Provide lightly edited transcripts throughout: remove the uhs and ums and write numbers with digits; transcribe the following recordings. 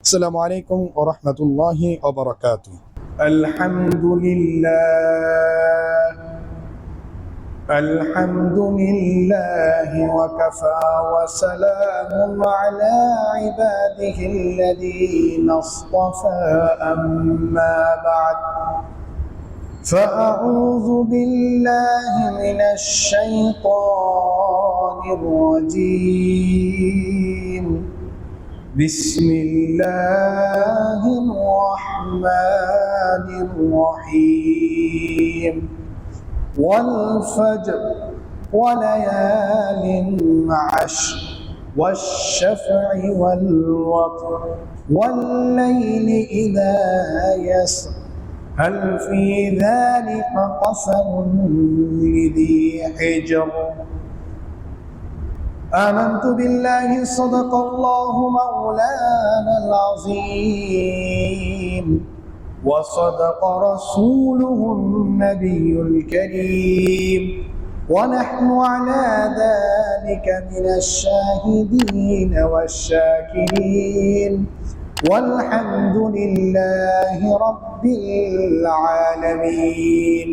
السلام عليكم ورحمة الله وبركاته. الحمد لله وكفى وسلام على عباده الذين اصطفى أما بعد فأعوذ بالله من الشيطان الرجيم. بسم الله الرحمن الرحيم. والفجر وليال عشر والشفع والوتر والليل إذا يسر هل في ذلك قسم لذي حجر. آمنت بالله صدق الله مولانا العظيم وصدق رسوله النبي الكريم ونحن على ذلك من الشاهدين والشاكرين والحمد لله رب العالمين.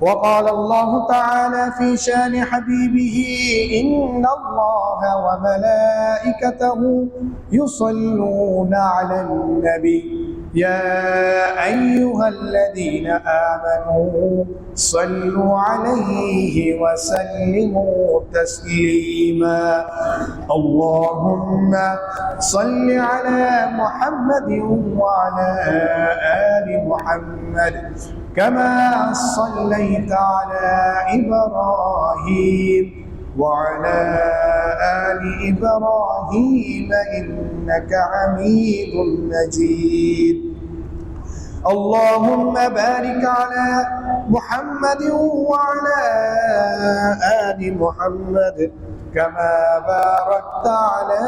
وقال الله تعالى في شان حبيبه: إن الله وملائكته يصلون على النبي يا أيها الذين آمنوا صلوا عليه وسلموا تسليما. اللهم صل على محمد وعلى آل محمد كما صليت على إبراهيم وعلى آل إبراهيم إنك حميد مجيد. اللهم بارك على محمد وعلى آل محمد كما باركت على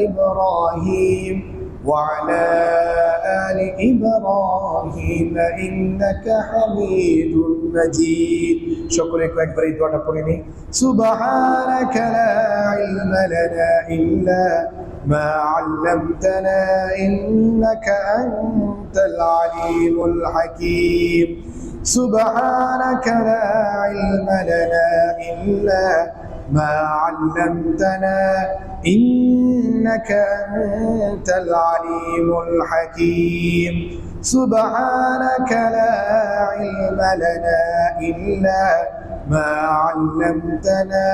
إبراهيم وعلى آل إبراهيم إنك حميد مجيد. شكرك أكبر دعاء قريني. سبحانك لا علم لنا إلا ما علمتنا إنك أنت العليم الحكيم. سبحانك لا علم لنا إلا ما علمتنا إنك أنت العليم الحكيم. سبحانك لا علم لنا إلا ما علمتنا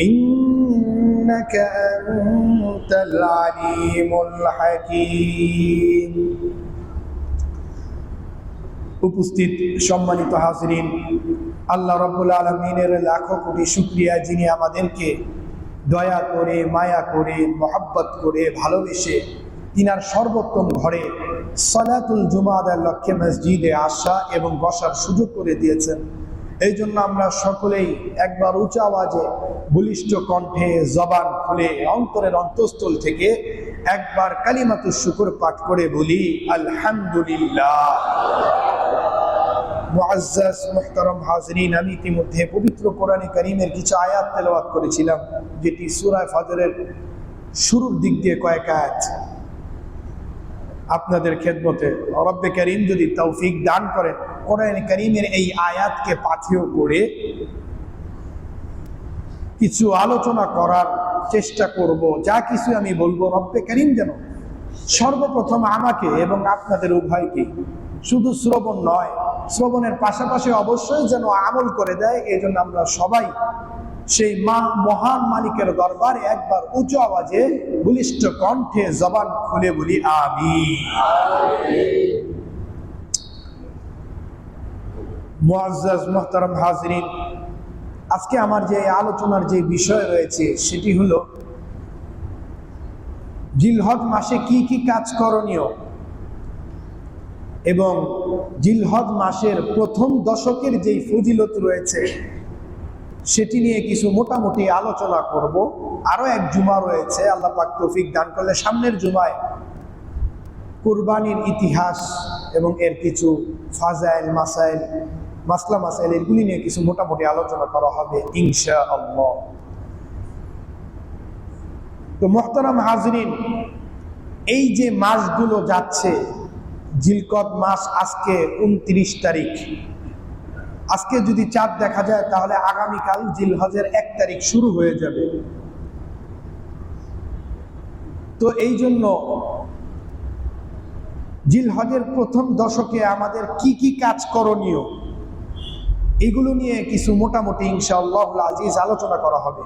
إنك أنت العليم الحكيم. উপস্থিত সম্মানিত হাজিরিন, আল্লাহ রাব্বুল আলামিনের লাখো কোটি শুকরিয়া যিনি আমাদেরকে দয়া করে, মায়া করে, মহব্বত করে, ভালোবেসে তিনার সর্বোত্তম ঘরে সালাতুল জুমা আদায়ের লক্ষ্যে মসজিদে আসা এবং বসার সুযোগ করে দিয়েছেন। এই জন্য আমরা সকলেই একবার উঁচু আওয়াজে বলিষ্ঠ কণ্ঠে জবান খুলে অন্তরের অন্তঃস্থল থেকে একবার কালিমাতুশ শুকর পাঠ করে বলি আলহামদুলিল্লাহ। মুআজ্জাজ মুহতারাম হাজিরিন, আমি ইতিমধ্যে পবিত্র কোরআনে কারীমের কিছু আয়াত তেলাওয়াত করেছিলাম, যেটি সূরা ফজরের শুরুর দিক দিয়ে কয়েক আয়াত আপনাদের খেদমতে রব্বে কারীম যদি তৌফিক দান করেন কোরআনে কারীমের এই আয়াতকে পাথেয় করে কিছু আলোচনা করার চেষ্টা করব। যা কিছু আমি বলবো রব্বে কারীম যেন সর্বপ্রথম আমাকে এবং আপনাদের উভয়কে শুধু শ্রবণ নয়, শ্রবণের পাশাপাশি অবশ্যই যেন আমল করে দেয়। এই জন্য আমরা সবাই সেই মহান মালিকের দরবারে একবার উঁচু আওয়াজে বলিষ্ঠ কণ্ঠে জবান খুলে বলি আমিন। মুআজ্জাজ মুহতারাম হাজিরিন, আজকে আমার যে আলোচনার যে বিষয় রয়েছে সেটি হলো জিলহজ মাসে কি কি কাজ করণীয় এবং জিলহজ মাসের প্রথম দশকের যেই ফজিলত রয়েছে সেটি নিয়ে কিছু মোটামুটি আলোচনা করব। আরো এক জুমা রয়েছে, আল্লাহ পাক তৌফিক দান করলে সামনের জুমায় কুরবানির ইতিহাস এবং এর কিছু ফাজাইল মাসলা মাসাইল এগুলি নিয়ে কিছু মোটামুটি আলোচনা করা হবে ইনশাআল্লাহ। তো মুহতারাম হাজিরিন, এই যে মাসগুলো যাচ্ছে, জিলকদ মাস আজকে 29 তারিখ, আজকে যদি চাঁদ দেখা যায় তাহলে আগামীকাল জিলহজের 1 তারিখ শুরু হয়ে যাবে। তো এই জন্য জিলহজের প্রথম দশকে আমাদের কি কি কাজ করণীয়, এগুলো নিয়ে কিছু মোটামুটি ইনশাআল্লাহুল আজিজ আলোচনা করা হবে।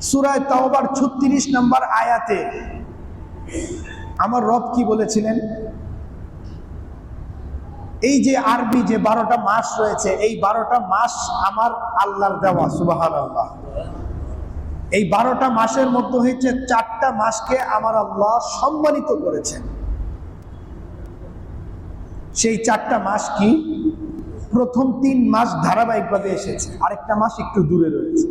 সূরা তাওবার 36 নম্বর আয়াতে আমার রব কি বলেছিলেন? এই যে আরবি যে 12টা মাস রয়েছে, এই 12টা মাস আমার আল্লাহর দেওয়া, সুবহানাল্লাহ। এই 12টা মাসের মধ্যে হচ্ছে 4টা মাসকে আমার আল্লাহ সম্মানিত করেছেন। সেই 4টা মাস কি? প্রথম 3 মাস ধারাবাহিকভাবে এসেছে, আরেকটা মাস একটু দূরে রয়েছে,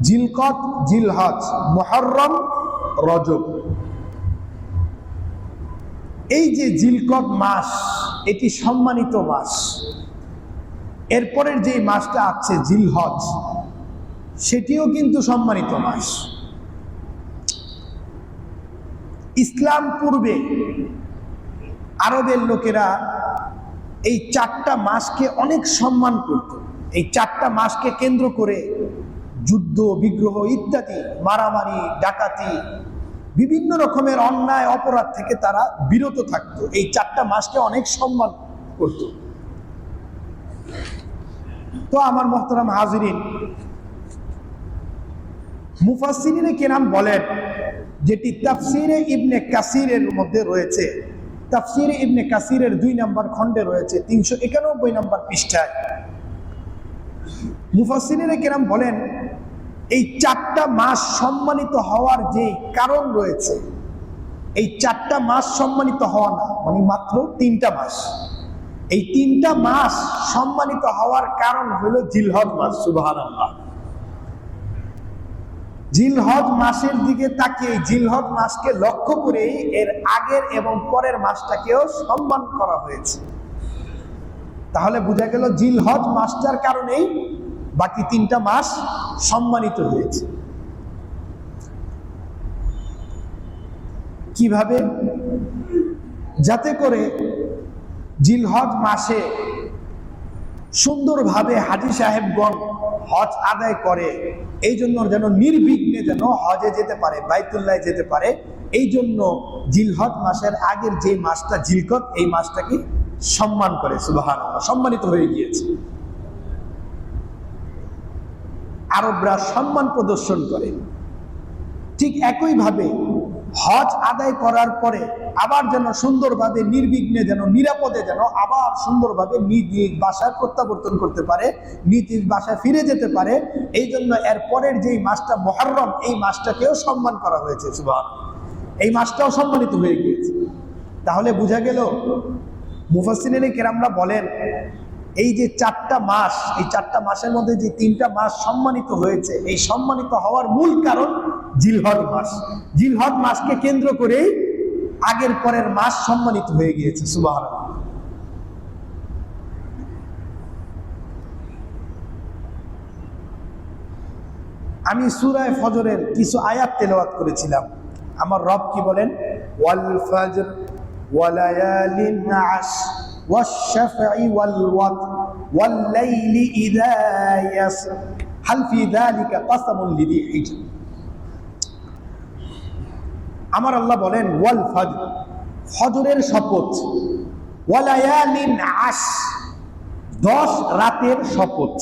জিলকদ, জিলহজ, মুহররম, রজব। এই যে জিলকদ মাস, এটি সম্মানিত মাস। এরপরের যে মাসটা আছে জিলহজ, সেটিও কিন্তু সম্মানিত মাস। ইসলাম পূর্বে আরবের লোকেরা এই 4টা মাসকে অনেক সম্মান করত। এই 4টা মাসকে কেন্দ্র করে যুদ্ধ বিগ্রহ ইত্যাদি, মারামারি, ডাকাতি, বিভিন্ন রকমের অন্যায় অপরাধ থেকে তারা বিরত থাকতো। এই 4টা মাসকে অনেক সম্মান করত। তো আমার মুহতারাম হাজিরিন, মুফাসসিরিনে কেরাম বলেন, যেটি তাফসিরে ইবনে কাসিরের মধ্যে রয়েছে, তাফসিরে ইবনে কাসিরের 2 নম্বর খণ্ডে রয়েছে, 391 নম্বর পৃষ্ঠায় মুফাসসিরিনে কেরাম বলেন, এই 4টা মাস সম্মানিত হওয়ার যে কারণ রয়েছে, এই 4টা মাস সম্মানিত হওয়া না, মানে মাত্র 3টা মাস। এই 3টা মাস সম্মানিত হওয়ার কারণ হলো জিলহজ মাস, সুবহানাল্লাহ। জিলহজ মাসের দিকে তাকিয়ে, জিলহজ মাসকে লক্ষ্য করে এর আগের এবং পরের মাসটাকেও সম্মান করা হয়েছে। তাহলে বোঝা গেল জিলহজ মাসটার কারণেই বাকি 3টা মাস সম্মানিত হয়েছে। কিভাবে? যাতে করে জিলহজ মাসে সুন্দরভাবে হাজী সাহেবগণ হজ আদায় করে, এই জন্য যেন নির্বিঘ্নে যেন হজে যেতে পারে, বাইতুল্লাহ যেতে পারে। এই জন্য জিলহজ মাসের আগের যে মাসটা জিলকদ, এই মাসটাকে সম্মান করে, সুবহানাল্লাহ, সম্মানিত হয়ে গিয়েছে। আরবরা সম্মান প্রদর্শন করে। ঠিক একইভাবে হজ আদায় করার পরে আবার যেন সুন্দরভাবে নির্বিঘ্নে, যেন নিরাপদে, যেন আবার সুন্দরভাবে নিজ নিজ বাসায় প্রত্যাবর্তন করতে পারে, নিজ নিজ বাসায় ফিরে যেতে পারে। এই জন্য এর পরের যেই মাসটা মুহররম, এই মাসটাকেও সম্মান করা হয়েছে, সুবহানাল্লাহ। এই মাসটাও সম্মানিত হয়ে গিয়েছে। তাহলে বোঝা গেল, মুফাসসিরিনে কেরামরা বলেন, এই যে 4টা মাস, এই 4টা মাসের মধ্যে যে 3টা মাস সম্মানিত হয়েছে, এই সম্মানিত হওয়ার মূল কারণ জিলহজ মাস। জিলহজ মাসকে কেন্দ্র করে আগের পরের মাস সম্মানিত হয়ে গিয়েছে, সুবহানাল্লাহ। আমি সূরা ফজরের কিছু আয়াত তেলাওয়াত করেছিলাম। আমার রব কি বলেন? ওয়াল ফজর ওয়া লায়ালিন আশর ওয়াশ-শাফঈ ওয়াল ওয়াতর ওয়াল লাইলি ইযা ইয়াসর হাল ফি যালিকা কাসামুন লিযী হিজর। আমার আল্লাহ বলেন, ওয়াল ফজর, ফজরের শপথ, ওয়া লায়ালিন আশর, 10 রাতের শপথ।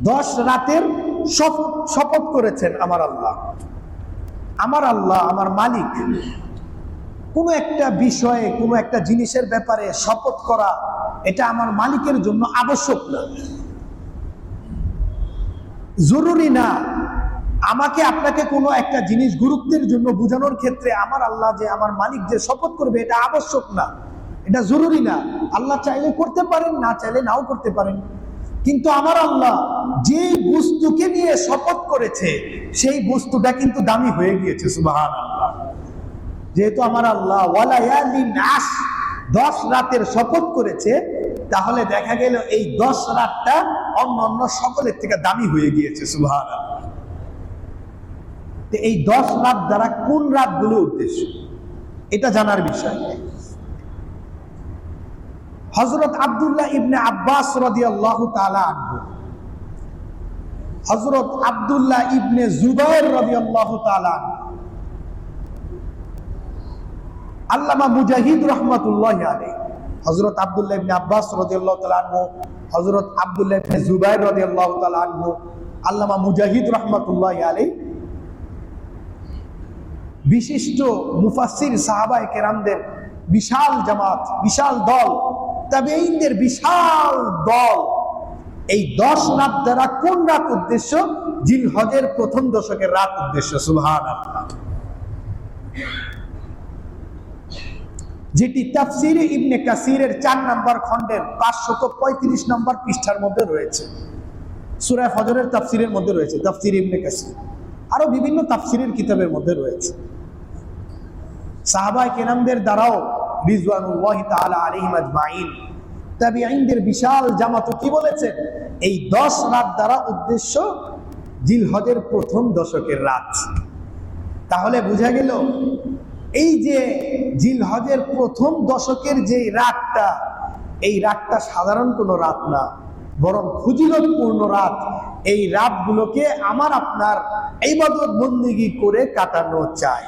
10 রাতের শপথ করেছেন আমার আল্লাহ। আমার আল্লাহ, আমার মালিক, কোনো একটা বিষয়ে, কোনো একটা জিনিসের ব্যাপারে শপথ করা, এটা আমার মালিকের জন্য আবশ্যক না, জরুরি না। আমাকে আপনাকে কোনো একটা জিনিস গুরুত্বের জন্য বোঝানোর ক্ষেত্রে আমার আল্লাহ যে, আমার মালিক যে শপথ করবে, এটা আবশ্যক না, এটা জরুরি না। আল্লাহ চাইলে করতে পারেন, না চাইলে নাও করতে পারেন। কিন্তু আমার আল্লাহ যে বস্তুকে নিয়ে শপথ করেছে, সেই বস্তুটা কিন্তু দামি হয়ে গিয়েছে, সুবহানাল্লাহ। যেহেতু আমার আল্লাহ ওয়ালায়ালিন আশর, 10 রাতের শপথ করেছে, তাহলে দেখা গেল এই 10 রাতটা অন্য অন্য সকলের থেকে দামি হয়ে গিয়েছে, সুবহানাল্লাহ। তো এই 10 রাত দ্বারা কোন রাতগুলো উদ্দেশ্য, এটা জানার বিষয়। হযরত আব্দুল্লাহ ইবনে আব্বাস রাদিয়াল্লাহু তাআলা আনহু, হযরত আব্দুল্লাহ ইবনে জুবাইর রাদিয়াল্লাহু তাআলা আনহু, আল্লামা মুজাহিদ রাহমাতুল্লাহি আলাইহি, হযরত আব্দুল্লাহ ইবনে আব্বাস রাদিয়াল্লাহু তাআলা আনহু, হযরত আব্দুল্লাহ ইবনে জুবাইর রাদিয়াল্লাহু তাআলা আনহু, আল্লামা মুজাহিদ রাহমাতুল্লাহি আলাইহি বিশিষ্ট মুফাসসির সাহাবায়ে কেরামদের বিশাল জামাত, বিশাল দল, তাবেঈনদের বিশাল দল, এই 10 রাত দ্বারা কোন রাত উদ্দেশ্য? জিলহজের প্রথম দশকের রাত উদ্দেশ্য। সুবহানাল্লাহ। যেটি তাফসিরে ইবনে কাসিরের 4 নম্বর খণ্ডের 535 নম্বর পৃষ্ঠার মধ্যে রয়েছে, সূরা ফজরের তাফসিরের মধ্যে রয়েছে, তাফসির ইবনে কাসির, আরো বিভিন্ন তাফসিরের কিতাবের মধ্যে রয়েছে। সাহাবায়ে কেরামদের দ্বারাও রিজওয়ানুল্লাহি তাআলা আলাইহিম আজমাইন, তাবেঈনদের বিশাল জামাত কি বলেছেন? এই 10 রাত দ্বারা উদ্দেশ্য জিলহজের প্রথম দশকের রাত। তাহলে বোঝা গেল এই যে জিলহজের প্রথম দশকের যে রাতটা, এই রাতটা সাধারণ কোনো রাত না, বরং ফজিলতপূর্ণ রাত। এই রাতগুলোকে আমার আপনার ইবাদত বন্দেগী করে কাটানো চাই।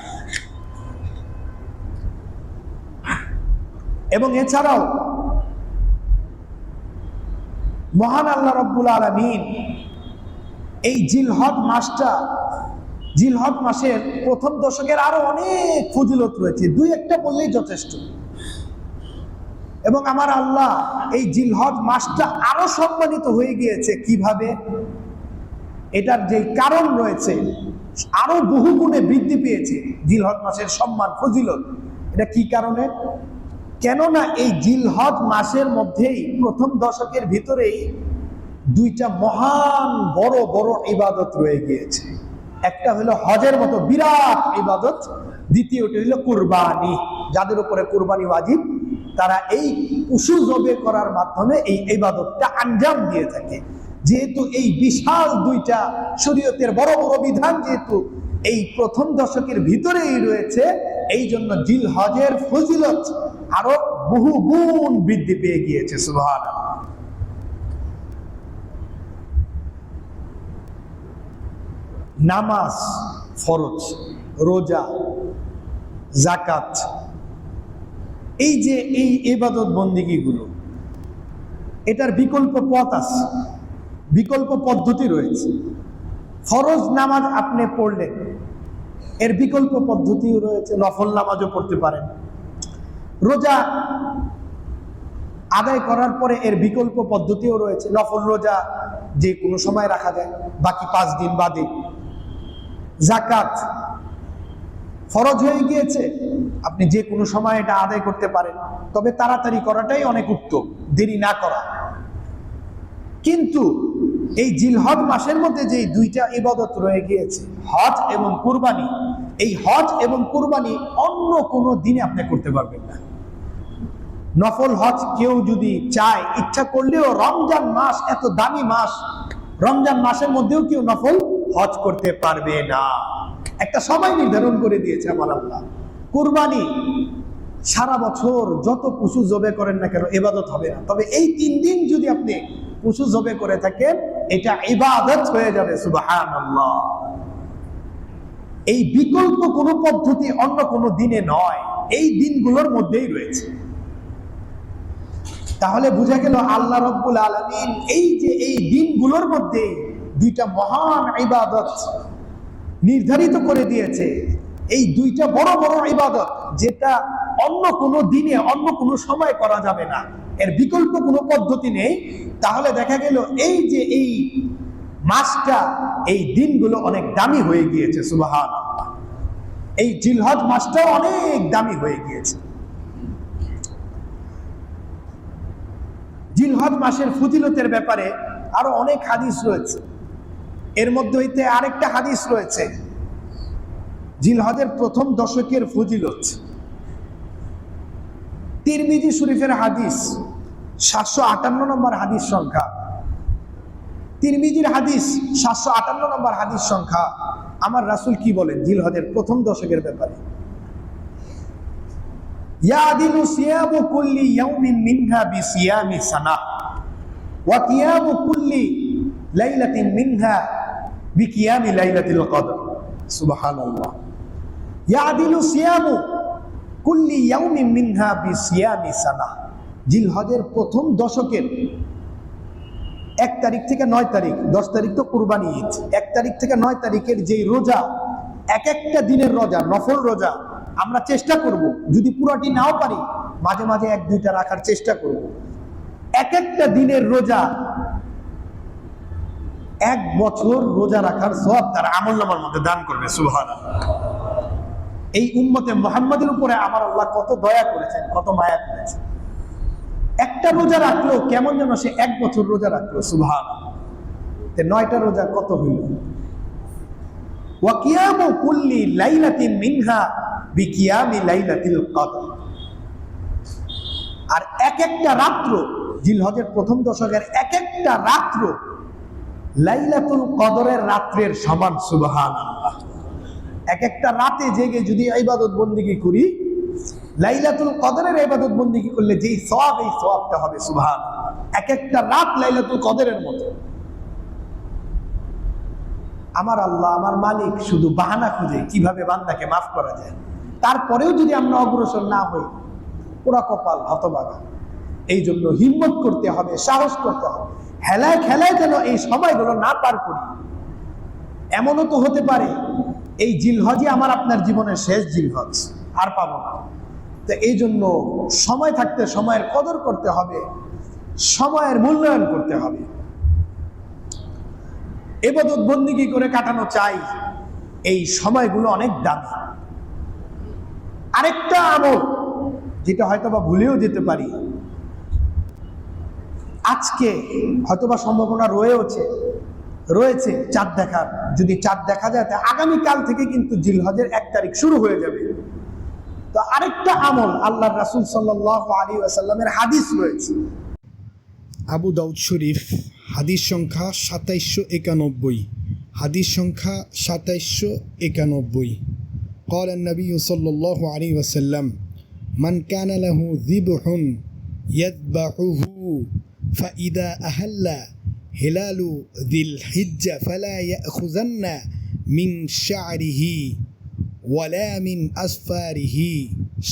এবং এছাড়াও মহান আল্লাহ রাব্বুল আলামিন এই জিলহজ মাসটা, জিলহজ মাসের প্রথম দশকের আরো অনেক ফজিলত রয়েছে, 2-1টা বললেই যথেষ্ট। এবং আমার আল্লাহ এই জিলহজ মাসটা আরো সম্মানিত হয়ে গিয়েছে কিভাবে? এটার যে কারণ রয়েছে, আরো বহুগুণে বৃদ্ধি পেয়েছে জিলহজ মাসের সম্মান, ফজিলত। এটা কি কারণে? কেননা এই জিলহজ মাসের মধ্যেই প্রথম দশকের ভিতরেই 2টা মহান বড় বড় ইবাদত রয়ে গিয়েছে। একটা হলো হজের মতো বিরাট ইবাদত, দ্বিতীয়টি হলো কুরবানি। যাদের উপরে কুরবানি ওয়াজিব তারা এই পশু জবে করার মাধ্যমে এই ইবাদতটা আঞ্জাম দিয়ে থাকে। যেহেতু এই বিশাল 2টা শরীয়তের বড় বড় বিধান যেহেতু এই প্রথম দশকের ভিতরেই রয়েছে, এই জন্য জিলহজের ফজিলত আরো বহু গুণ বৃদ্ধি পেয়ে গিয়েছে। সুবহানাল্লাহ। নামাজ ফরজ, রোজা, যাকাত, এই যে এই ইবাদত বন্দেগীগুলো, এটার বিকল্প পথ আছে, বিকল্প পদ্ধতি রয়েছে। ফরজ নামাজ আপনি পড়লেন, এর বিকল্প পদ্ধতিও রয়েছে, নফল নামাজও পড়তে পারেন। রোজা আদায় করার পরে এর বিকল্প পদ্ধতিও রয়েছে, নফল রোজা যে কোনো সময় রাখা যায়, বাকি 5 দিন বাদে। যাকাত ফরজ হয়ে গিয়েছে, আপনি যে কোনো সময় এটা আদায় করতে পারেন, তবে তাড়াতাড়ি করাটাই অনেক উত্তম, দেরি না করা। কিন্তু এই জিলহজ মাসের মধ্যে যে 2টা ইবাদত রয়ে গিয়েছে, হজ এবং কুরবানি, এই হজ এবং কুরবানি অন্য কোনো দিনে আপনি করতে পারবেন না। নফল হজ কেউ যদি চায়, ইচ্ছা করলেও, রমজান মাস এত দামি মাস, রমজান মাসের মধ্যেও কেউ নফল হজ করতে পারবে না। একটা সময় নির্ধারণ করে দিয়েছে আমার আল্লাহ। কুরবানি সারা বছর যত পশু জবে করেন না কেন ইবাদত হবে না, তবে এই 3 দিন যদি আপনি পশু জবে করে থাকেন এটা ইবাদত হয়ে যাবে। সুবহানাল্লাহ। এই বিকল্প কোনো পদ্ধতি অন্য কোনো দিনে নয়, এই দিনগুলোর মধ্যেই রয়েছে। তাহলে বোঝা গেল আল্লাহ রাব্বুল আলামিন এই যে এই দিনগুলোর মধ্যে 2টা মহান ইবাদত নির্ধারিত করে দিয়েছে। এই 2টা বড় বড় ইবাদত যেটা অন্য কোনো দিনে অন্য কোনো সময় করা যাবে না, এর বিকল্প কোনো পদ্ধতি নেই। তাহলে দেখা গেল এই যে এই মাসটা, এই দিনগুলো অনেক দামি হয়ে গিয়েছে। সুবহানাল্লাহ। এই জিলহজ মাসটাও অনেক দামি হয়ে গিয়েছে। জিলহজ মাসের ফজিলতের ব্যাপারে আরো অনেক হাদিস রয়েছে। এর মধ্যে হইতে আরেকটা হাদিস রয়েছে জিলহজের প্রথম দশকের ফজিলত। তিরমিজি শরীফের হাদিস, 758 নম্বর হাদিস সংখ্যা। তিরমিজির হাদিস 758 নম্বর হাদিস সংখ্যা। আমার রাসূল কি বলেন জিলহজের প্রথম দশকের ব্যাপারে? ইয়াদিলু সিয়ামু কুল্লি ইয়াউমিন মিনহা বিসিয়ামি সানাহ ওয়া কিয়ামু কুল্লি লাইলাতিন মিনহা বিকিয়ামি লাইলাতিল কদর। সুবহানাল্লাহ। ইয়াদিলু সিয়ামু কুল্লি ইয়াউমিন মিনহা বিসিয়ামি সানাহ। জিলহজের প্রথম দশকের 1 তারিখ থেকে 9 তারিখ, 10 তারিখ তো কুরবানি ঈদ, 1 তারিখ থেকে 9 তারিখের যেই রোজা, এক একটা দিনের রোজা, নফল রোজা আমরা চেষ্টা করব, যদি পুরোটি নাও পারি মাঝে মাঝে 1-2টা রাখার চেষ্টা করব। এক একটা দিনের রোজা 1 বছর রোজা রাখার সওয়াব তার আমলনামার মধ্যে দান করবে। সুবহানাল্লাহ। এই উম্মতে মুহাম্মাদের উপরে আমার আল্লাহ কত দয়া করেছেন, কত মায়া করেছেন। একটা রোজা রাখলো কেমন যেন সে 1 বছর রোজা রাখলো। সুবহানাল্লাহ। 9টা রোজা কত হইল? ওয়া কিয়ামু কুল্লি লাইলাতিন মিনহা বিকিয়ামি লাইলাতিল কদর। আর এক একটা রাত্র, জিলহজের প্রথম দশকের এক একটা রাত্র লাইলাতুল কদরের রাত্রের সমান। সুবহানাল্লাহ। এক একটা রাতে জেগে যদি ইবাদত বন্দেগী করি, লাইলাতুল কদরের ইবাদত বন্দেগী করলে যেই সওয়াব, এই সওয়াবটা হবে সুবহানাল্লাহ। এক একটা রাত লাইলাতুল কদরের মতো। আমার আল্লাহ, আমার মালিক শুধু বাহানা খুঁজে কিভাবে বান্দাকে মাফ করা যায়। তারপরেও যদি আমরা অগ্রসর না হই, পুরা কপাল, হতভাগা। এই জন্য হিম্মত করতে হবে, সাহস করতে হবে, হেলায় খেলায় যেন এই সময়গুলো না পার করি। এমনও তো হতে পারে এই জিলহজই আমার আপনার জীবনের শেষ জিলহজ, আর পাবো না। তো এই জন্য সময় থাকতে সময়ের কদর করতে হবে, সময়ের মূল্যায়ন করতে হবে। ইবাদত বন্দেগী করে কাটানো চাই, এই সময়গুলো অনেক দামি। আরেকটা আমল যেটা হয়তোবা ভুলেও যেতে পারি, আজকে হয়তোবা সম্ভাবনা রয়েছে চাঁদ দেখার। যদি চাঁদ দেখা যায় তা আগামীকাল থেকে কিন্তু জিলহজের 1 তারিখ শুরু হয়ে যাবে। তো আরেকটা আমল, আল্লাহর রাসূল সাল্লাল্লাহু আলাইহি ওয়াসাল্লামের হাদিস রয়েছে, আবু দাউদ শরীফ, হাদিস সংখ্যা 2791, হাদিস সংখ্যা 2791। قال النبي صلى الله عليه وسلم من كان له ذبح يذبحه فإذا أهل هلال ذي الحجة فلا يأخذن من شعره ولا من أظفاره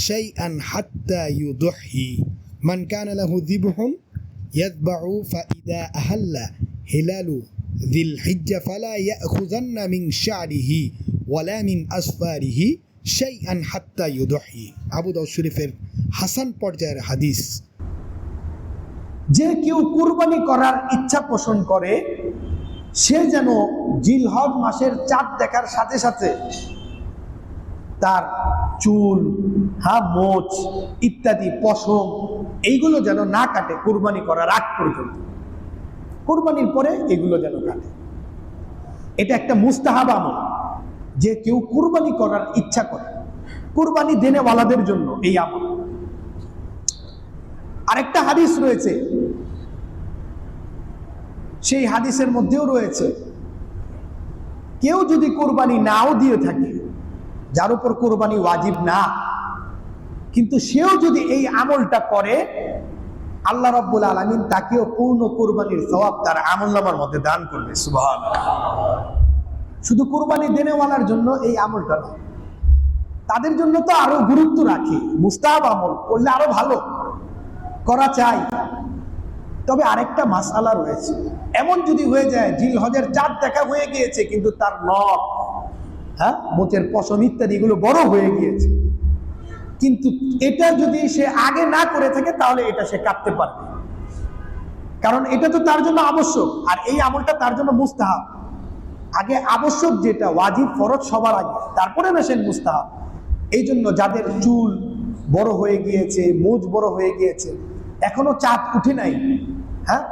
شيئا حتى يضحي. من كان له ذبح يذبح فإذا أهل هلال ذي الحجة فلا يأخذن من شعره ولا من أظفاره شيئا حتى يضحي. আবু দাউদ শরীফের হাসান পর্যায়ের হাদিস। যে কেউ কুরবানি করার ইচ্ছা পোষণ করে, সে যেন জিলহজ মাসের চাঁদ দেখার সাথে সাথে তার চুল, মোচ ইত্যাদি পশম এইগুলো যেন না কাটে কুরবানি করার আগ পর্যন্ত। কুরবানির পরে এগুলো যেন কাটে। এটা একটা মুস্তাহাব আমল, যে কেউ কুরবানি করার ইচ্ছা করে, কুরবানি দেনেওয়ালাদের জন্য এই আমল। আরেকটা হাদিস রয়েছে, সেই হাদিসের মধ্যেও রয়েছে কেউ যদি কুরবানি নাও দিয়ে থাকে, যার উপর কুরবানি ওয়াজিব না, কিন্তু সেও যদি এই আমলটা করে, আল্লাহ রাব্বুল আলামিন তাকেও পূর্ণ কুরবানির সওয়াব তার আমলনামার মধ্যে দান করবে। সুবহানাল্লাহ। শুধু কুরবানি দেনেওয়ালার জন্য এই আমলটা না, তাদের জন্য তো আরো গুরুত্ব রাখে। মুস্তাহাব আমল করলে আরো ভালো, করা চাই। তবে আরেকটা মাসআলা রয়েছে, এমন যদি হয়ে যায় জিলহজের চাঁদ দেখা হয়ে গিয়েছে কিন্তু তার নখ, মোচের পশম ইত্যাদি এগুলো বড় হয়ে গিয়েছে, কিন্তু এটা যদি সে আগে না করে থাকে তাহলে এটা সে কাটতে পারবে, কারণ এটা তো তার জন্য আবশ্যক, আর এই আমলটা তার জন্য মুস্তাহাব। আগে আবশ্যক যেটা ওয়াজিব ফরজ সবার আগে, তারপরে না সে মুস্তাহাব। এই জন্য যাদের চুল বড় হয়ে গিয়েছে, মুজ বড় হয়ে গিয়েছে, এখনো চাঁদ উঠে নাই,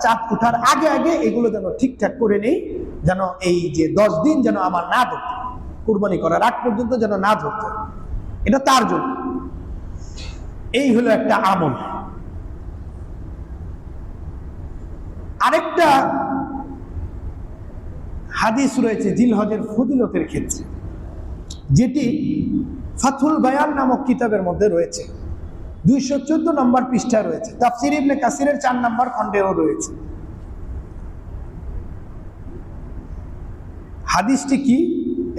চাঁদ উঠার আগে আগে এগুলো যেন ঠিকঠাক করে নেই, যেন এই যে 10 দিন যেন আমার না ধরতে, কুরবানি করার আগ পর্যন্ত যেন না ধরতে, এটা তার জন্য। এই হলো একটা আমল। আরেকটা হাদিস রয়েছে জিলহজের ফজিলতের ক্ষেত্রে, যেটি ফাথুল বায়ান নামক কিতাবের মধ্যে রয়েছে, 214 নম্বর পৃষ্ঠা রয়েছে, তাফসির ইবনে কাসিরের 4 নম্বর খণ্ডেও রয়েছে। হাদিসটি কি?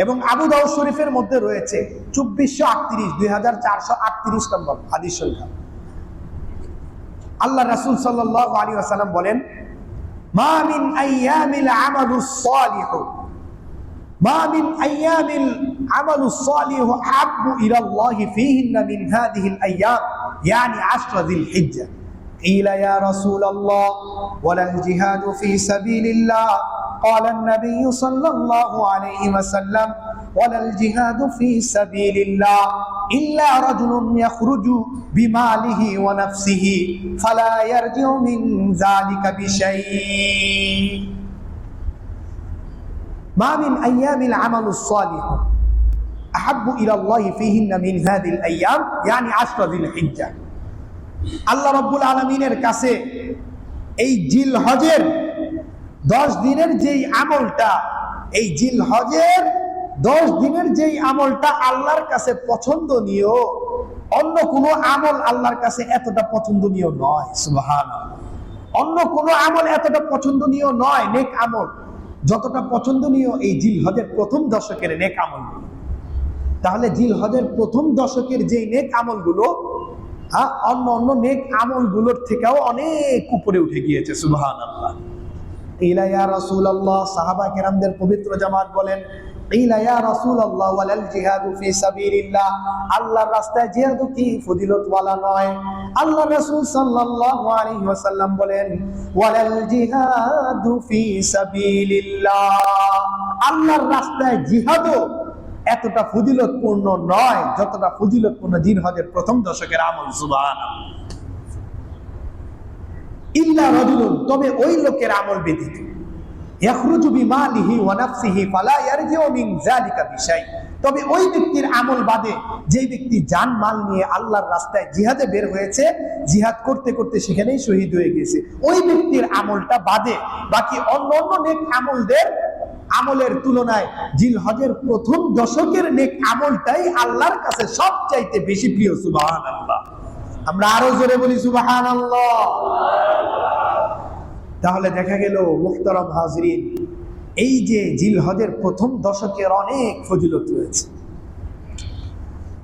এবং আবু দাউদ শরীফের মধ্যে রয়েছে 2438, 2438 নম্বর হাদিস সংখ্যা। আল্লাহ রাসূল সাল্লাল্লাহু আলাইহি ওয়াসাল্লাম বলেন, মা মিন আইয়ামিল আমালুস সালিহ, মা মিন আইয়ামিল আমালুস সালিহ আহাব্বু ইলাল্লাহি ফীহিন্না মিন হাযিহিল আইয়াম, ইয়ানি 10 যিল হিজ্জা। কিলা ইয়া রাসূলাল্লাহ ওয়ালাল জিহাদু ফী সাবিলিল্লাহ, قال النبي صلى الله عليه وسلم ولا الجهاد في سبيل الله إلا رجل يخرج بماله ونفسه فلا يرجع من ذلك بشيء ما من أيام العمل الصالح أحب إلى الله فيهن من هذه الأيام يعني 10 ذي الحجة। আল্লাহ রাব্বুল আলামিনের কাছে এই জিলহজের 10 দিনের যেই আমলটা, এই জিলহজের 10 দিনের যেই আমলটা আল্লাহর কাছে পছন্দনীয়, অন্য কোনো আমল আল্লাহর কাছে এতটা পছন্দনীয় নয়। সুবহানাল্লাহ। অন্য কোনো আমল এতটা পছন্দনীয় নয় নেক আমল, যতটা পছন্দনীয় এই জিলহজের প্রথম দশকের নেক আমলগুলো। তাহলে জিলহজের প্রথম দশকের যেই নেক আমলগুলো অন্য অন্য নেক আমলগুলোর থেকেও অনেক উপরে উঠে গিয়েছে। সুবহানাল্লাহ। কিলা ইয়া রাসূলুল্লাহ, সাহাবা কেরামদের পবিত্র জামাত বলেন, কিলা ইয়া রাসূলুল্লাহ ওয়ালাল জিহাদু ফি সাবিলিল্লাহ, আল্লাহর রাস্তায় জিহাদ কি ফজিলত ওয়ালা নয়? আল্লাহ রাসূল সাল্লাল্লাহু আলাইহি ওয়াসাল্লাম বলেন, ওয়ালাল জিহাদু ফি সাবিলিল্লাহ, আল্লাহর রাস্তায় জিহাদও এতটা ফজিলতপূর্ণ নয় যতটা ফজিলতপূর্ণ জিলহজের প্রথম দশকের আমল। সুবহানাল্লাহ। ইল্লা রাজুলুন, তবে ওই লোকের আমল ব্যতীত, ইয়াখরুজু বিমালিহি ওয়া নাফসিহি ফালা ইয়ারজিউ মিন যালিকা বিশাই, তবে ওই ব্যক্তির আমল বাদে, যেই ব্যক্তি জান মাল নিয়ে আল্লাহর রাস্তায় জিহাদে বের হয়েছে, জিহাদ করতে করতে সেখানেই শহীদ হয়ে গেছে, ওই ব্যক্তির আমলটা বাদে বাকি অন্য অন্য নেক আমলের তুলনায় জিলহজের প্রথম দশকের নেক আমলটাই আল্লাহর কাছে সবচাইতে বেশি প্রিয়। সুবহানাল্লাহ। আমরা আরো জোরে বলি সুবহানাল্লাহ। তাহলে দেখা গেল মুহতারাম হাজরিন, এই যে জিলহজের প্রথম দশকের অনেক ফজিলত রয়েছে,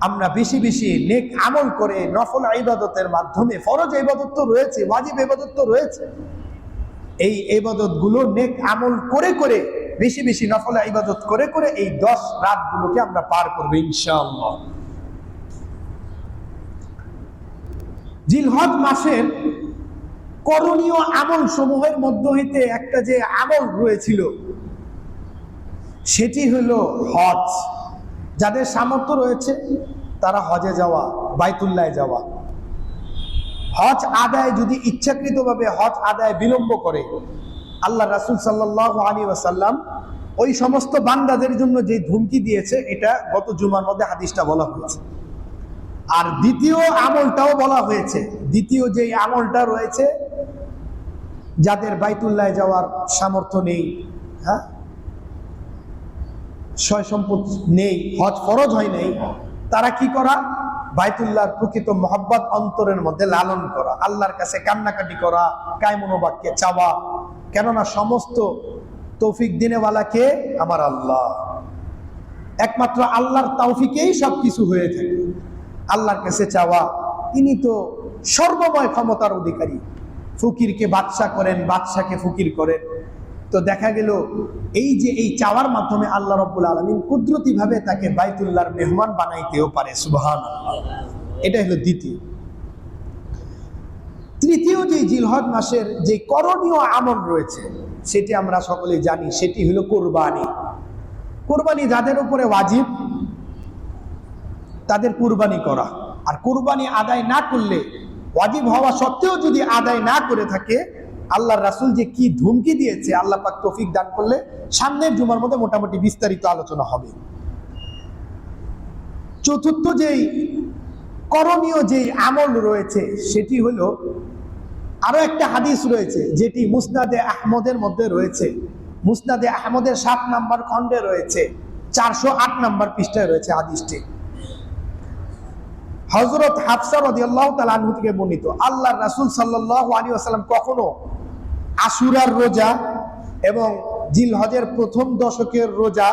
আমরা বেশি বেশি নেক আমল করে নফল ইবাদতের মাধ্যমে, ফরজ ইবাদত তো রয়েছে, ওয়াজিব ইবাদত তো রয়েছে, এই ইবাদত গুলো নেক আমল করে করে, বেশি বেশি নফল ইবাদত করে করে এই 10 রাতগুলোকে আমরা পার করবো ইনশাআল্লাহ। জিলহজ মাসের করণীয় আমল সমূহের মধ্য হইতে একটা যে আমল রয়েছিল সেটি হলো হজ। যাদের সামর্থ্য রয়েছে তারা হজে যাওয়া, বাইতুল্লাহ যাওয়া। হজ আদায় যদি ইচ্ছাকৃতভাবে হজ আদায় বিলম্ব করে, আল্লাহ রাসূল সাল্লাল্লাহু আলাইহি ওয়াসাল্লাম ওই সমস্ত বান্দাদের জন্য যে ধমকি দিয়েছে, এটা গত জুমার মধ্যে হাদিসটা বলা হয়েছে। আর দ্বিতীয় আমলটাও বলা হয়েছে, দ্বিতীয় যে আমলটা রয়েছে, যাদের বাইতুল্লাহ যাওয়ার সামর্থ্য নেই, সয় সম্পদ নেই, হজ ফরজ হয় নাই, তারা কি করা? বাইতুল্লাহর প্রকৃত মহব্বত অন্তরের মধ্যে লালন করা, আল্লাহর কাছে কান্নাকাটি করা, কায়মনোবাক্যে চাওয়া। কেননা সমস্ত তৌফিক দিনেওয়ালাকে আমার আল্লাহ, একমাত্র আল্লাহর তৌফিকেই সবকিছু হয়ে থাকে। আল্লাহর কাছে চাওয়া, তিনি তো সর্বময় ক্ষমতার অধিকারী, ফকিরকে বাদশা করেন, বাদশাকে ফকির করেন। তো দেখা গেল এই যে এই চাওয়ার মাধ্যমে আল্লাহ রাব্বুল আলামিন কুদরতি ভাবে তাকে বাইতুল্লাহর মেহমান বানাইতেও পারে। সুবহানাল্লাহ। এটা হলো দ্বিতীয়। তৃতীয় যে জিলহজ মাসের যে করণীয় আমল রয়েছে সেটি আমরা সকলে জানি, সেটি হলো কুরবানি। কুরবানি যাদের উপরে ওয়াজিব তাদের কুরবানি করা, আর কুরবানি আদায় না করলে, ওয়াজিব হওয়া সত্ত্বেও যদি আদায় না করে থাকে, আল্লাহর রাসূল যে কি ধমকি দিয়েছে, আল্লাহ পাক তৌফিক দান করলে সামনের জুমার মধ্যে মোটামুটি বিস্তারিত আলোচনা হবে। চতুর্থ যেই করণীয় যেই আমল রয়েছে সেটি হলো, আরো একটা হাদিস রয়েছে যেটি মুসনাদে আহমদের মধ্যে রয়েছে, মুসনাদে আহমদের 7 নম্বর খণ্ডে রয়েছে, 408 নম্বর পৃষ্ঠায় রয়েছে হাদিসটি। হযরত হাফসা রাদিয়াল্লাহু তাআলা আনহা থেকে বর্ণিত, আল্লাহর রাসূল সাল্লাল্লাহু আলাইহি ওয়াসাল্লাম কখনো আশুরার রোজা এবং জিলহজের প্রথম দশকের রোজা,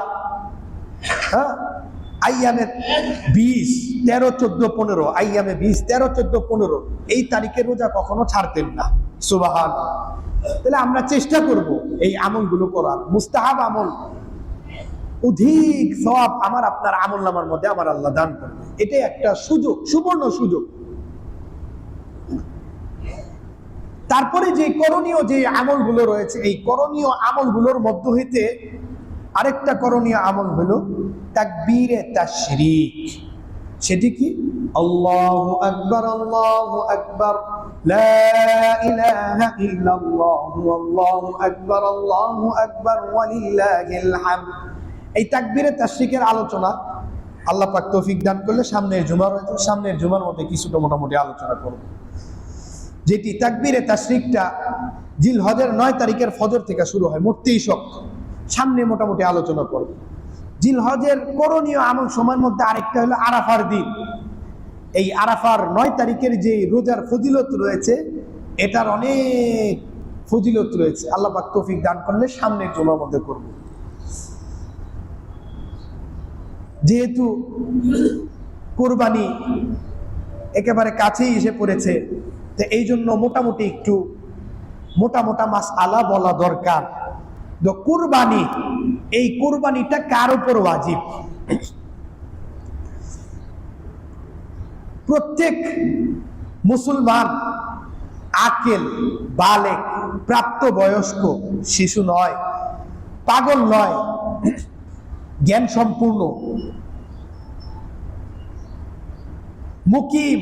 আইয়ামে 20, 13, 14, 15, আইয়ামে 20, 13, 14, 15 এই তারিখের রোজা কখনো ছাড়তেন না। সুবহানাল্লাহ। তাহলে আমরা চেষ্টা করব এই আমলগুলো করার। মুস্তাহাব আমল, অধিক সওয়াব আমার আপনার আমলনামার মধ্যে আমার আল্লাহ দান করবে। এটাই একটা সুযোগ, সুবর্ণ সুযোগ। তারপরে যে করণীয় যে আমলগুলো রয়েছে, এই করণীয় আমলগুলোর মধ্য হইতে আরেকটা করণীয় আমল হলো তাকবীরে তাশরিক। সেটি কি? আল্লাহু আকবার, আল্লাহু আকবার, লা ইলাহা ইল্লাল্লাহু, আল্লাহু আকবার, আল্লাহু আকবার, ওয়ালিল্লাহিল হামদ। এই তাকবীরে তাশরিকের আলোচনা আল্লাহ পাক তৌফিক দান করলে সামনের জুমা রয়েছে, সামনের জুমার মধ্যে কিছুটা মোটামুটি আলোচনা করব। যেটি তাকবীরে তাশরিকটা জিলহজের 9 তারিখের ফজর থেকে শুরু হয়, মোট 23 অক্ষর। সামনে মোটামুটি আলোচনা করব। জিলহজের করণীয় আমল সময়ের মধ্যে আরেকটা হলো আরাফার দিন। এই আরাফার 9 তারিখের যে রোজার ফজিলত রয়েছে, এটার অনেক ফজিলত রয়েছে। আল্লাহ পাক তৌফিক দান করলে সামনের জুমার মধ্যে করব। যেহেতু কুরবানি একেবারে কাছেই এসে পড়েছে, তো এই জন্য মোটামুটি একটু মোটা মাসআলা বলা দরকার। তো কুরবানি, এই কুরবানিটা কার উপর ওয়াজিব? প্রত্যেক মুসলমান আকেল, বালেক, প্রাপ্ত বয়স্ক, শিশু নয়, পাগল নয়, জ্ঞান সম্পূর্ণ, মুকিম,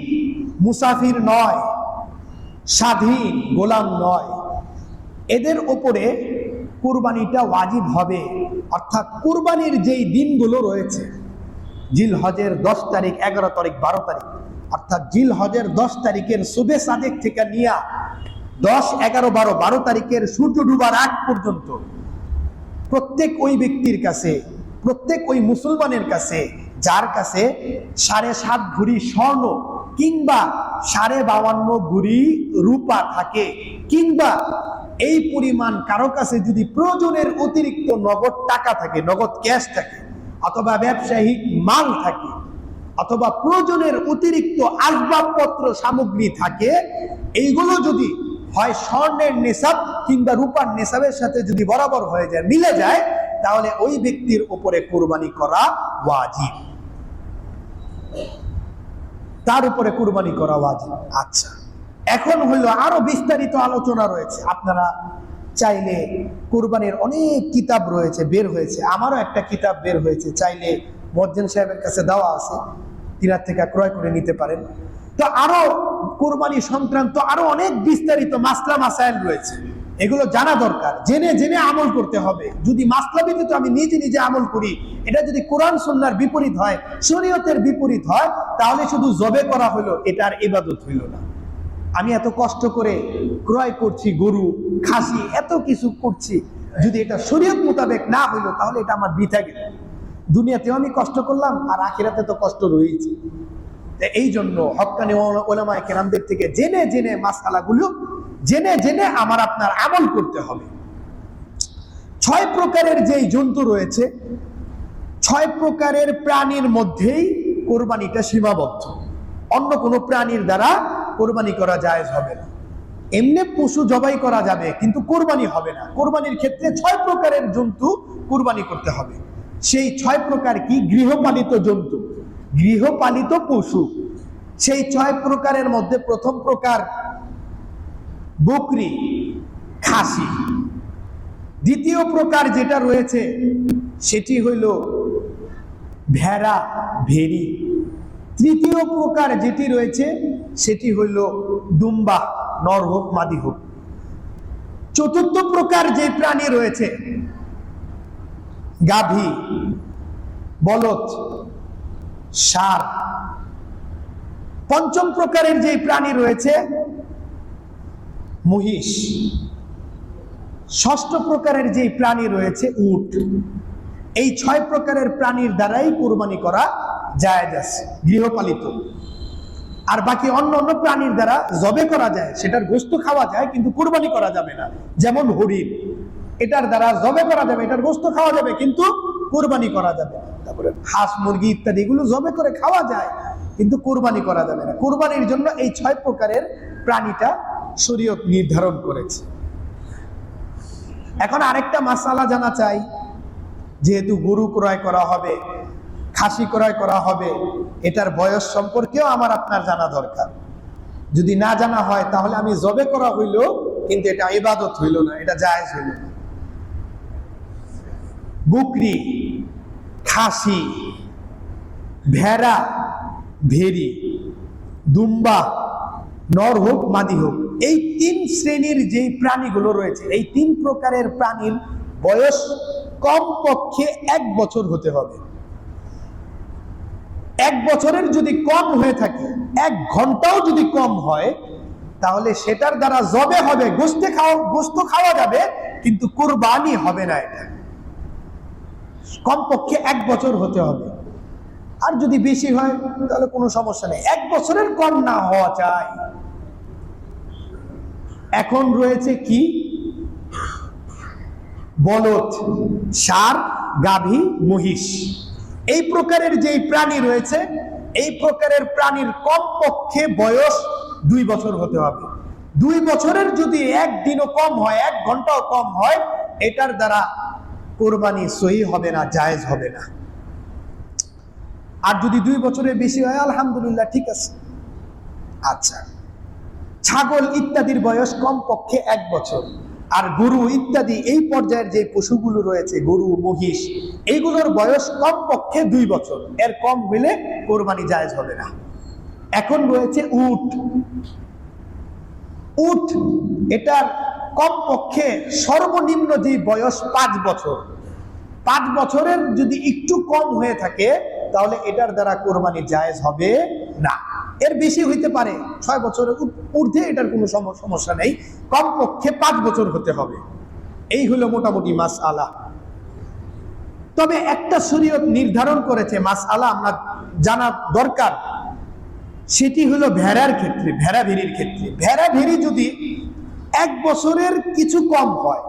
মুসাফির নয়, স্বাধীন, গোলাম নয়, এদের উপরে কুরবানিটা ওয়াজিব হবে। অর্থাৎ কুরবানির যেই দিনগুলো রয়েছে, জিলহজের 10 তারিখ, 11 তারিখ, 12 তারিখ, অর্থাৎ জিলহজের 10 তারিখের সুবে সাদেক থেকে নিয়ে 10, 11, 12, 12 তারিখের সূর্য ডুবার আগ পর্যন্ত প্রত্যেক ওই ব্যক্তির কাছে, প্রত্যেক ওই মুসলমানের কাছে, যার কাছে 7.5 ভরি স্বর্ণ কিংবা 52.5 ভরি রূপা থাকে, কিংবা এই পরিমাণ কারো কাছে যদি প্রয়োজনের অতিরিক্ত নগদ টাকা থাকে, নগদ ক্যাশ থাকে, অথবা ব্যবসায়িক মাল থাকে, অথবা প্রয়োজনের অতিরিক্ত আসবাবপত্র সামগ্রী থাকে, এইগুলো যদি হয় স্বর্ণের নেশাব কিংবা রূপার নেশাবের সাথে যদি বরাবর হয়ে যায়, মিলে যায়, তাহলে ওই ব্যক্তির উপরে কুরবানি করা ওয়াজিব, তার উপরে কুরবানি করা ওয়াজিব। আচ্ছা, এখন হলো আরো বিস্তারিত আলোচনা রয়েছে। আপনারা চাইলে কুরবানির অনেক কিতাব রয়েছে, বের হয়েছে, আমারও একটা কিতাব বের হয়েছে, চাইলে মুয়াজ্জিন সাহেবের কাছে দেওয়া আছে, তিনার থেকে ক্রয় করে নিতে পারেন। তো আরো কুরবানি সংক্রান্ত আরো অনেক বিস্তারিত মাসলা মাসাইল রয়েছে, এগুলো জানা দরকার, জেনে জেনে আমল করতে হবে। যদি মাসলা ব্যতীত আমি নিজে নিজে আমল করি, এটা যদি কোরআন সুন্নাহর বিপরীত হয়, শরীয়তের বিপরীত হয়, তাহলে শুধু জবে করা হলো, এটার ইবাদত হইল না। আমি এত কষ্ট করে ক্রয় করছি গরু, খাসি, এত কিছু করছি, যদি এটা শরীয়ত মোতাবেক না হইলো, তাহলে এটা আমার বৃথা গেল। দুনিয়াতেও আমি কষ্ট করলাম, আর আখিরাতে তো কষ্ট রয়েছে। এই জন্য হক্কানি ওলামায়ে কেরামদের থেকে জেনে জেনে মাসআলাগুলো জেনে জেনে আমার আপনার আমল করতে হবে। 6 প্রকারের যেই জন্তু রয়েছে, 6 প্রকারের প্রাণীর মধ্যেই কোরবানিটা সীমাবদ্ধ। অন্য কোনো প্রাণীর দ্বারা কোরবানি করা জায়েজ হবে না। এমনি পশু জবাই করা যাবে, কিন্তু কোরবানি হবে না। কোরবানির ক্ষেত্রে 6 প্রকারের জন্তু কোরবানি করতে হবে। সেই 6 প্রকার কি? গৃহপালিত জন্তু, গৃহপালিত পশু। সেই 6 প্রকারের মধ্যে প্রথম প্রকার বকরি, খাসি। দ্বিতীয় প্রকার যেটা রয়েছে সেটি হইল ভেড়া, ভেড়ি। তৃতীয় প্রকার যেটি রয়েছে সেটি হইল দুম্বা, নর হোক মাদি হোক। চতুর্থ প্রকার যে প্রাণী রয়েছে গাভী, বলদ, ষাঁড়। পঞ্চম প্রকারের যে প্রাণী রয়েছে মহিষ। ষষ্ঠ প্রকারের যে প্রাণী রয়েছে উট, এই 6 প্রকারের প্রাণীর দ্বারাই কুরবানি করা জায়েজ আছে, গৃহপালিত। আর বাকি অন্য অন্য প্রাণীর দ্বারা জবে করা যায়, সেটার গোশত খাওয়া যায় কিন্তু কুরবানি করা যাবে না। যেমন হরিণ, এটার দ্বারা জবে করা যাবে, এটার গোশত খাওয়া যাবে কিন্তু কুরবানি করা যাবে না। তারপরে হাঁস মুরগি ইত্যাদি এগুলো জবে করে খাওয়া যায় কিন্তু কুরবানি করা যাবে না। কুরবানির জন্য এই 6 প্রকারের প্রাণীটা শরীয়ত নির্ধারণ করেছে। এখন আরেকটা মাসালা জানা চাই, যেহেতু গরু ক্রয় করা হবে, খাসি ক্রয় করা হবে, এটার বয়স সম্পর্কেও আমার আপনার জানা দরকার। যদি না জানা হয় তাহলে আমি জবে করা হইল কিন্তু এটা ইবাদত হইল না, এটা জায়েজ হইল না। বকরি, খাসি, ভেড়া, ভেড়ি, দুম্বা, নর হোক মাদি হোক, এই 3 শ্রেণীর যে প্রাণীগুলো রয়েছে, এই 3 প্রকারের প্রাণীর বয়স কমপক্ষে 1 বছর হতে হবে। 1 বছরের যদি কম হয়ে থাকে, 1 ঘন্টাও যদি কম হয়, তাহলে সেটার দ্বারা জবে হবে, গোশত খাওয়া যাবে কিন্তু কুরবানি হবে না। এটা কমপক্ষে 1 বছর হতে হবে। আর যদি বেশি হয় তাহলে কোনো সমস্যা নেই, 1 বছরের কম না হওয়া চাই। এখন রয়েছে কি? বলদ, ষাঁড়, গাভী, মহিষ, এই প্রকারের যে প্রাণী রয়েছে, এই প্রকারের প্রাণীর কমপক্ষে বয়স 2 বছর হতে হবে। 2 বছরের যদি 1 দিনও কম হয়, 1 ঘন্টাও কম হয়, এটার দ্বারা কোরবানি সহি হবে না, জায়েজ হবে না। আর যদি 2 বছরের বেশি হয় আলহামদুলিল্লাহ, ঠিক আছে। আচ্ছা, ছাগল ইত্যাদির বয়স কমপক্ষে 1 বছর, আর গরু ইত্যাদি এই পর্যায়ের যে পশুগুলো রয়েছে, গরু, মহিষ, এইগুলোর বয়স কমপক্ষে 2 বছর, এর কম হইলে কোরবানি জায়েজ হবে না। এখন রয়েছে উট। উট, এটার কমপক্ষে সর্বনিম্ন যে বয়স 5 বছর, 5 বছরের যদি একটু কম হয়ে থাকে তাহলে এটার দ্বারা কোরবানি জায়েজ হবে না। এর বেশি হইতে পারে, 6 বছরের ঊর্ধ্বে এটার কোনো সমস্যা নেই, কমপক্ষে 5 বছর হতে হবে। এই হলো মোটামুটি মাসআলা। তবে একটা শরীয়ত নির্ধারণ করেছে মাসআলা, আমরা জানা দরকার, সেটি হলো ভেড়ার ক্ষেত্রে, ভেড়া ভেড়ির ক্ষেত্রে। ভেড়া ভেড়ি যদি 1 বছরের কিছু কম হয়,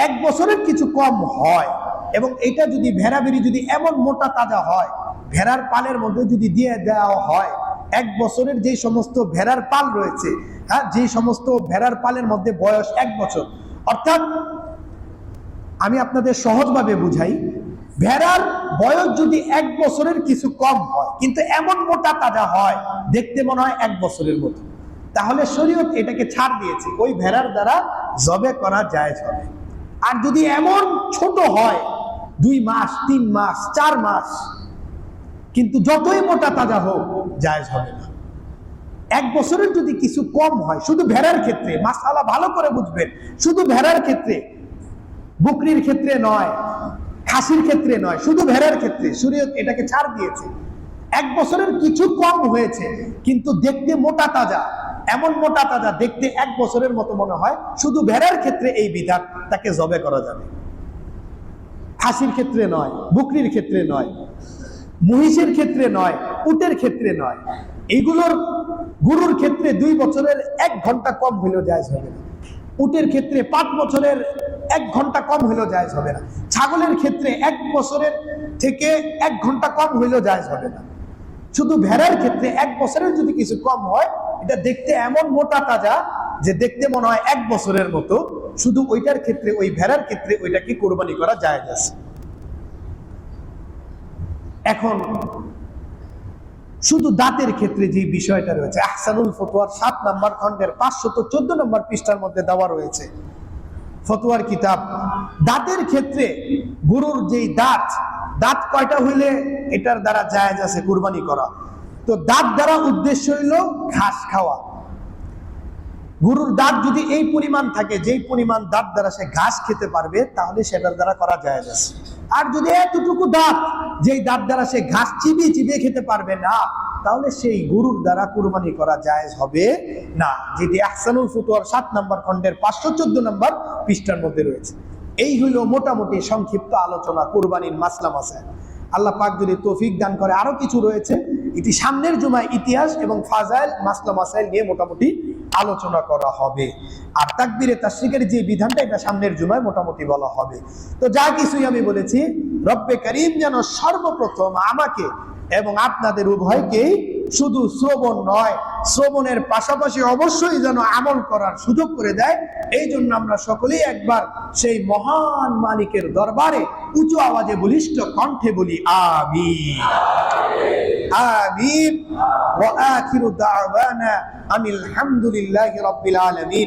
1 বছরের কিছু কম হয়, এবং এটা যদি ভেড়া ভেড়ি যদি এমন মোটা তাজা হয়, ভেড়ার পালের মধ্যে যদি দিয়ে দেওয়া হয়, 1 বছরের যে সমস্ত ভেড়ার পাল রয়েছে, হ্যাঁ, যে সমস্ত ভেড়ার পালের মধ্যে বয়স 1 বছর, অর্থাৎ আমি আপনাদের সহজভাবে বুঝাই, ভেড়ার বয়স যদি 1 বছরের কিছু কম হয় কিন্তু এমন মোটা তাজা হয়, দেখতে মনে হয় 1 বছরের মতো, তাহলে শরীয়ত এটাকে ছাড় দিয়েছে, ওই ভেড়ার দ্বারা জবে করা জায়েজ হবে। আর যদি এমন ছোট হয়, 2 মাস, 3 মাস, 4 মাস, কিন্তু যতই মোটা তাজা হোক জায়েজ হবে না। 1 বছরের যদি কিছু কম হয়, শুধু ভেড়ার ক্ষেত্রে, মাসআলা ভালো করে বুঝবেন, শুধু ভেড়ার ক্ষেত্রে, বকরির ক্ষেত্রে নয়, খাসির ক্ষেত্রে নয়, শুধু ভেড়ার ক্ষেত্রে শরীয়ত এটাকে ছাড় দিয়েছে। 1 বছরের কিছু কম হয়েছে কিন্তু দেখতে মোটা তাজা, এমন মোটা তাজা দেখতে 1 বছরের মতো মনে হয়, শুধু ভেড়ার ক্ষেত্রে এই বিধান, তাকে জবে করা যাবে। খাসির ক্ষেত্রে নয়, বকরির ক্ষেত্রে নয়, মহিষের ক্ষেত্রে নয়, উটের ক্ষেত্রে নয়। এইগুলোর, গরুর ক্ষেত্রে 2 বছরের 1 ঘন্টা কম হইলেও জায়েজ হবে না, উটের ক্ষেত্রে 5 বছরের 1 ঘন্টা কম হইলেও জায়েজ হবে না, ছাগলের ক্ষেত্রে 1 বছরের থেকে 1 ঘন্টা কম হইলেও জায়েজ হবে না। শুধু ভেড়ার ক্ষেত্রে 1 বছরের যদি কিছু কম হয়, এটা দেখতে এমন মোটা তাজা যে দেখতে মনে হয় 1 বছরের মতো, শুধু ওইটার ক্ষেত্রে, ওই ভেড়ার ক্ষেত্রে ওইটাকে কোরবানি করা জায়েজ আছে। এখন শুধু দাঁতের ক্ষেত্রে যে বিষয়টা রয়েছে, আহসানুল ফতোয়ার 7 নম্বর খণ্ডের 514 নম্বর পৃষ্ঠার মধ্যে দেওয়া রয়েছে ফতোয়ার কিতাব। দাঁতের ক্ষেত্রে গরুর যেই দাঁত, দাঁত কয়টা হইলে এটার দ্বারা জায়েজ আছে কুরবানি করা? তো দাঁত দ্বারা উদ্দেশ্য হইল ঘাস খাওয়া। গরুর দাঁত যদি এই পরিমাণ থাকে, যেই পরিমাণ দাঁত দ্বারা সে ঘাস খেতে পারবে, তাহলে সেটার দ্বারা করা জায়েজ আছে। আর যদি এতটুকু দাঁত, যেই দাঁত দ্বারা সে ঘাস চিবিয়ে চিবিয়ে খেতে পারবে না, তাহলে সেই গরুর দ্বারা কুরবানি করা জায়েজ হবে না, যেটি আহসানুল ফুতুয়ার 7 নম্বর খণ্ডের 514 নম্বর পৃষ্ঠার মধ্যে রয়েছে। এই হইল মোটামুটি সংক্ষিপ্ত আলোচনা কুরবানির মাসলা মাসাইল। আল্লাহ পাক যদি তৌফিক দান করে আরো কিছু রয়েছে, এটি সামনের জুমায় ইতিহাস এবং ফাজাইল মাসলা মাসাইল নিয়ে মোটামুটি আলোচনা করা হবে। আর তাকবীরে তাশরিকের যে বিধানটা, এটা সামনের জুমায় মোটামুটি বলা হবে। তো যা কিছুই আমি বলেছি, রব্বে কারীম যেন সর্বপ্রথম আমাকে এবং আপনাদের উভয়কেই শুধু শ্রবণ নয়, শ্রবণের পাশাপাশি অবশ্যই যেন আমল করার সুযোগ করে দেয়। এই জন্য আমরা সকলেই একবার সেই মহান মালিকের দরবারে উঁচু আওয়াজে বলিষ্ঠ কণ্ঠে বলি আমিন আমিন। ওয়া আখিরু দাওয়ানা আনিল হামদুলিল্লাহি রাব্বিল আলামিন।